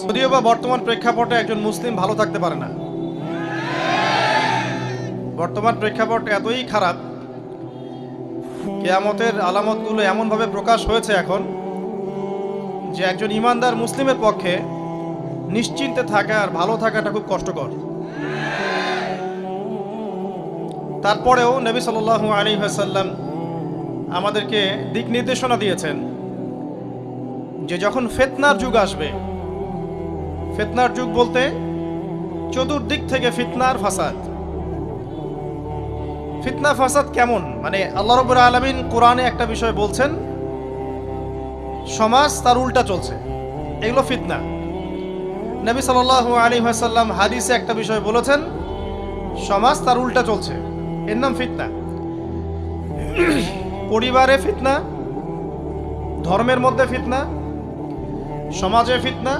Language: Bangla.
যদিও বা বর্তমান প্রেক্ষাপটে একজন মুসলিম ভালো থাকতে পারে না। বর্তমান প্রেক্ষাপট এতই খারাপ, কিয়ামতের আলামতগুলো এমনভাবে প্রকাশ হয়েছে এখন যে একজন ইমানদার মুসলিমের পক্ষে নিশ্চিন্তে থাকা আর ভালো থাকাটা খুব কষ্টকর। তারপরেও নবী সাল্লাল্লাহু আলাইহি ওয়াসাল্লাম আমাদেরকে দিক নির্দেশনা দিয়েছেন যে যখন ফিতনার যুগ আসবে, ফিতনার যুগ বলতে চতুর্দিক থেকে ফিতনার ফাসাদ। ফিতনা ফাসাদ কেমন, মানে আল্লাহ রাব্বুল আলামিন কোরআনে একটা বিষয় বলছেন, সমাজ তার উল্টা চলছে, এগুলো ফিতনা। নবী সাল্লাল্লাহু আলাইহি ওয়াসাল্লাম হাদিসে একটা বিষয় বলেছেন, সমাজ তার উল্টা চলছে, এর নাম ফিতনা। পরিবারে ফিতনা, ধর্মের মধ্যে ফিতনা, সমাজে ফিতনা,